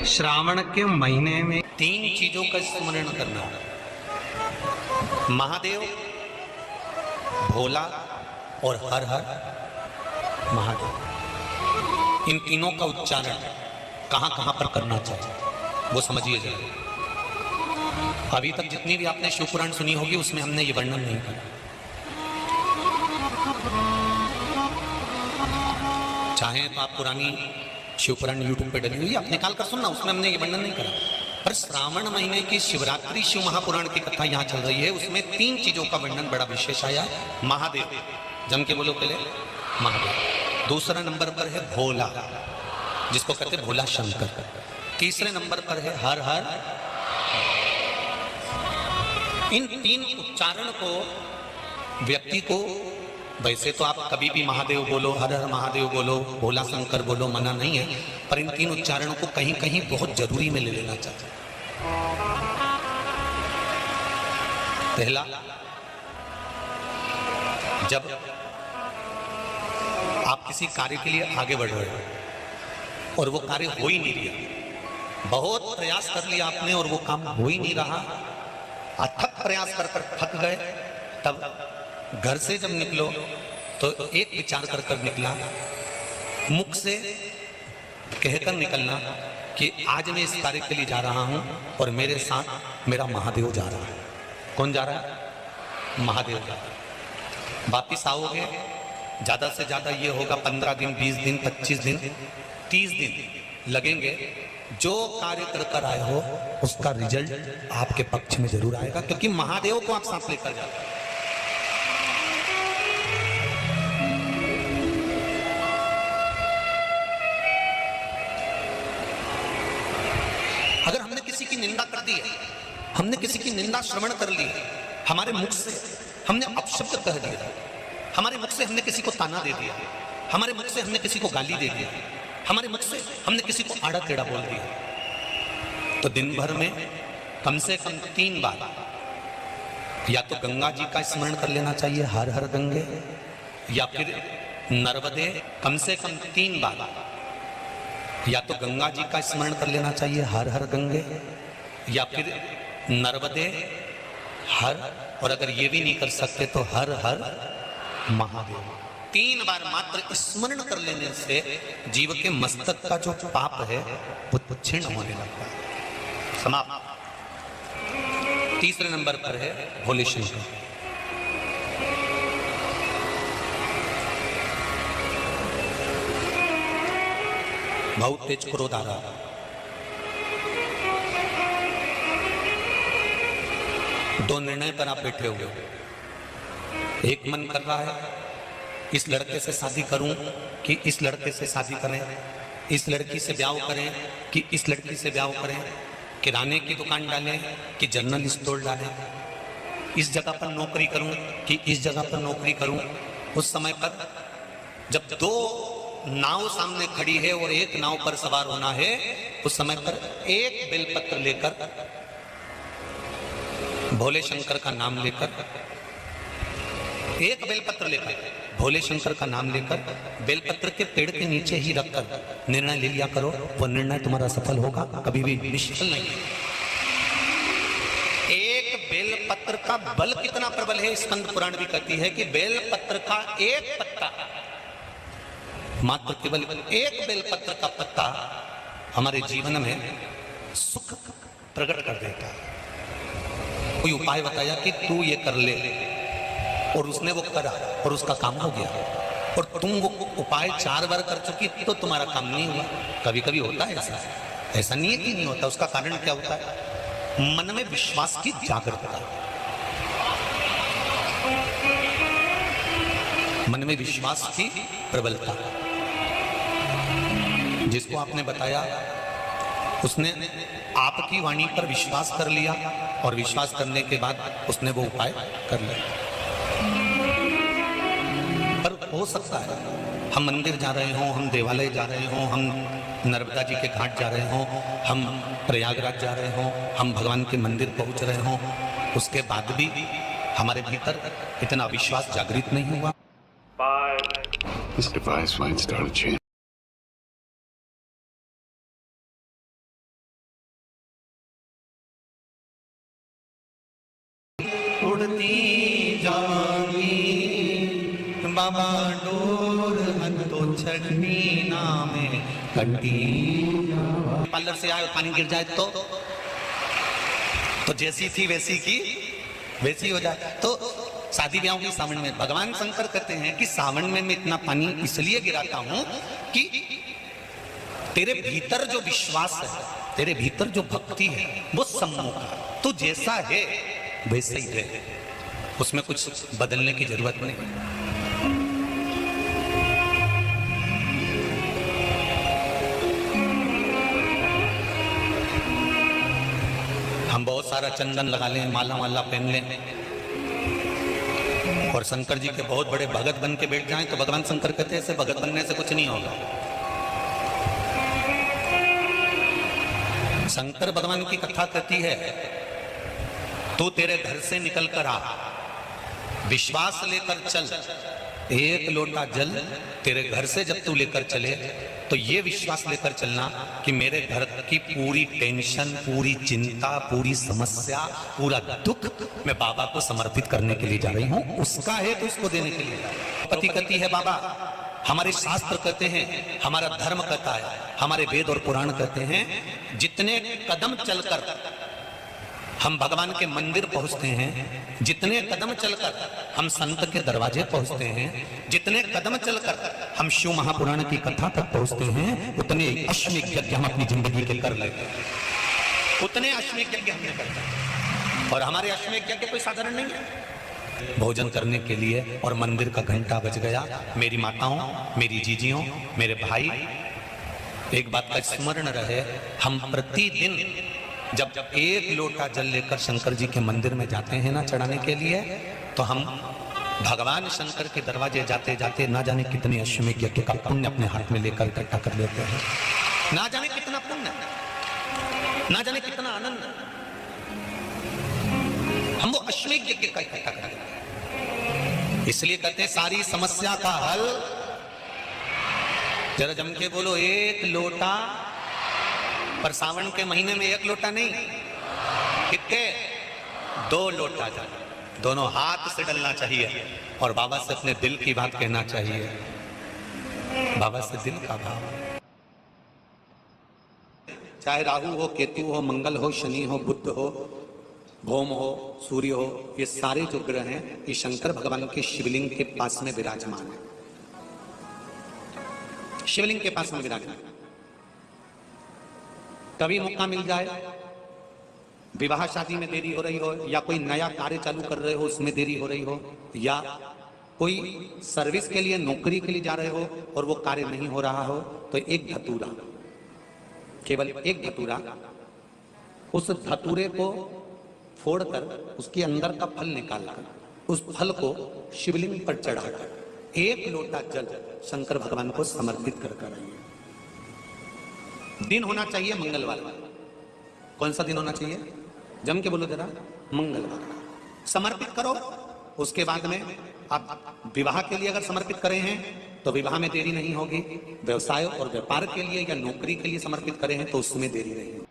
श्रावण के महीने में 3 चीजों का स्मरण करना, महादेव, भोला और हर हर महादेव। इन तीनों का उच्चारण कहां कहां पर करना चाहिए वो समझिए जरा। अभी तक जितनी भी आपने शिव पुराण सुनी होगी उसमें हमने ये वर्णन नहीं किया। चाहे तो आप पुरानी शिव पुराण यूट्यूब पे डली हुई आप निकाल कर सुनना, उसमें हमने ये वर्णन नहीं करा। पर श्रावण महीने की शिवरात्रि शिव महापुराण की कथा यहाँ चल रही है, उसमें 3 चीजों का वर्णन बड़ा विशेष आया। महादेव, जम के बोलो पहले, महादेव। दूसरा नंबर पर है भोला, जिसको कहते हैं भोला शंकर। तीसरे नंबर पर है हर हर। इन 3 उच्चारण को व्यक्ति को, वैसे तो आप कभी भी महादेव बोलो, हर हर महादेव बोलो, भोला शंकर बोलो, मना नहीं है, पर इन 3 उच्चारणों को कहीं कहीं बहुत जरूरी में ले लेना चाहिए। पहला, जब आप किसी कार्य के लिए आगे बढ़ रहे हो और वो कार्य हो ही नहीं रहा, बहुत प्रयास कर लिया आपने और वो काम हो ही नहीं रहा, अथक प्रयास कर थक गए, तब घर से जब निकलो तो एक विचार कर कर निकला, मुख से कहकर निकलना कि आज मैं इस कार्य के लिए जा रहा हूं और मेरे साथ मेरा महादेव जा रहा है। कौन जा रहा है? महादेव जा रहा है। वापिस आओगे, ज्यादा से ज्यादा ये होगा 15 दिन, 20 दिन, 25 दिन, 30 दिन लगेंगे। जो कार्य कर कर आए हो उसका रिजल्ट आपके पक्ष में जरूर आएगा, क्योंकि महादेव को आप साथ लेकर जाते हैं। अगर हमने किसी की निंदा कर दी है, हमने किसी की निंदा श्रवण कर ली, हमारे मुख से हमने अपशब्द कह दिया, हमारे मुख से हमने किसी को ताना दे दिया, हमारे मुख से हमने किसी को गाली दे दिया, हमारे मुख से हमने किसी को आड़ा टेढ़ा बोल दिया, तो दिन भर में कम से कम 3 बार या तो गंगा जी का स्मरण कर लेना चाहिए, हर हर गंगे, या फिर नर्मदे, कम से कम 3 बार या तो गंगा जी का स्मरण कर लेना चाहिए, हर हर गंगे, या फिर नर्मदे, हर, और अगर ये भी नहीं कर सकते तो हर हर महादेव। 3 बार मात्र स्मरण कर लेने से जीव के मस्तक का जो पाप है वो क्षीण होने लगता है, समाप्त। तीसरे नंबर पर है भोले शंकर। बहुत तेज क्रोध आ रहा, दो निर्णय पर आप बैठे हुए हो। एक मन कर रहा है इस लड़के से शादी करूं कि इस लड़के से शादी करें, इस लड़की से ब्याह करें कि इस लड़की से ब्याह करें, किराने की दुकान डालें कि जनरल स्टोर डालें, इस जगह पर नौकरी करूं कि इस जगह पर नौकरी करूं। उस समय पर जब 2 नाव सामने खड़ी है और एक नाव पर सवार होना है, उस समय पर एक बेलपत्र लेकर, भोले शंकर का नाम लेकर, एक बेलपत्र लेकर, भोले शंकर का नाम लेकर, बेलपत्र के पेड़ के नीचे ही रखकर निर्णय ले लिया करो, वो निर्णय तुम्हारा सफल होगा, कभी भी निष्फल नहीं। एक बेलपत्र का बल कितना प्रबल है, स्कंद पुराण भी कहती है कि बेलपत्र का एक पत्ता, मात्र केवल एक बेलपत्र का पत्ता हमारे जीवन में सुख प्रकट कर देता है। कोई उपाय बताया कि तू ये कर ले, और उसने वो करा और उसका काम हो गया, और तुम वो उपाय 4 बार कर चुकी तो तुम्हारा काम नहीं हुआ। कभी कभी होता है ऐसा, ऐसा नहीं है कि नहीं होता। उसका कारण क्या होता है? मन में विश्वास की जागरूकता, मन में विश्वास की प्रबलता। जिसको आपने बताया उसने आपकी वाणी पर विश्वास कर लिया, और विश्वास करने के बाद उसने वो उपाय कर लिया। पर हो सकता है हम मंदिर जा रहे हों, हम देवालय जा रहे हों, हम नर्मदा जी के घाट जा रहे हों, हम प्रयागराज जा रहे हों, हम भगवान के मंदिर पहुंच रहे हों, उसके बाद भी हमारे भीतर इतना विश्वास जागृत नहीं हुआ। This device might start a chain. उड़ती जाऊंगी बाबा डोर तो छटनी नाम कटी। पार्लर से आए और पानी गिर जाए तो जैसी थी वैसी की वैसी हो जाए। तो शादी ब्याह की सावन में भगवान शंकर कहते हैं कि सावन में मैं इतना पानी इसलिए गिराता हूं कि तेरे भीतर जो विश्वास है, तेरे भीतर जो भक्ति है वो सम्मुख है। तू जैसा है वैसे ही है, उसमें कुछ बदलने की जरूरत नहीं। हम बहुत सारा चंदन लगा लें, माला वाला पहन लें और शंकर जी के बहुत बड़े भगत बन के बैठ जाएं तो भगवान शंकर कहते हैं ऐसे भगत बनने से कुछ नहीं होगा। शंकर भगवान की कथा कहती है तू तेरे घर से निकल कर आ, विश्वास लेकर चल, एक लोटा जल तेरे घर से जब तू लेकर चले तो ये विश्वास लेकर चलना कि मेरे घर की पूरी टेंशन, पूरी चिंता, पूरी समस्या, पूरा दुख मैं बाबा को समर्पित करने के लिए जा रही हूं, उसका है तो उसको देने के लिए जा रही हूं। पति कहती है बाबा, हमारे शास्त्र कहते हैं, हमारा धर्म कहता है, हमारे वेद और पुराण कहते हैं, जितने कदम चलकर हम भगवान के मंदिर पहुंचते हैं, जितने कदम चलकर हम संत के दरवाजे पहुंचते हैं, जितने कदम चलकर हम शिव महापुराण की कथा तक पहुंचते हैं, उतने अश्वमेध यज्ञ हम अपनी जिंदगी के कर लेते हैं। उतने अश्वमेध यज्ञ हमने करते हैं और हमारे अश्वमेध यज्ञ कोई साधारण नहीं है। भोजन करने के लिए और मंदिर का घंटा बज गया। मेरी माताओं, मेरी जीजियों, मेरे भाई, एक बात का स्मरण रहे, हम प्रतिदिन जब एक लोटा जल लेकर शंकर जी के मंदिर में जाते हैं ना चढ़ाने के लिए, तो हम भगवान शंकर के दरवाजे जाते जाते ना जाने कितने अश्वमेध यज्ञ का पुण्य अपने हाथ में लेकर इकट्ठा कर लेते हैं। ना जाने कितना पुण्य, ना जाने कितना आनंद हम वो अश्वमेध यज्ञ का इकट्ठा कर लेते हैं। इसलिए कहते हैं सारी समस्या का हल, जरा जम के बोलो, एक लोटा। पर सावन के महीने में एक लोटा नहीं, कितने? 2 लोटा जल, दोनों हाथ से डलना चाहिए और बाबा से अपने दिल की बात कहना चाहिए। बाबा से दिल का भाव, चाहे राहु हो, केतु हो, मंगल हो, शनि हो, बुध हो, भौम हो, सूर्य हो, ये सारे जो ग्रह हैं ये शंकर भगवान के शिवलिंग के पास में विराजमान है। शिवलिंग के पास में विराजमान, कभी मौका मिल जाए, विवाह शादी में देरी हो रही हो, या कोई नया कार्य चालू कर रहे हो उसमें देरी हो रही हो, या कोई सर्विस के लिए, नौकरी के लिए जा रहे हो और वो कार्य नहीं हो रहा हो, तो एक धतूरा, केवल एक धतूरा, उस धतूरे को फोड़कर उसके अंदर का फल निकालकर उस फल को शिवलिंग पर चढ़ाकर 1 लोटा जल शंकर भगवान को समर्पित कर आइए। दिन होना चाहिए मंगलवार। कौन सा दिन होना चाहिए? जम के बोलो जरा, मंगलवार समर्पित करो। उसके बाद में आप विवाह के लिए अगर समर्पित करें हैं तो विवाह में देरी नहीं होगी, व्यवसाय और व्यापार के लिए या नौकरी के लिए समर्पित करें हैं तो उसमें देरी नहीं होगी।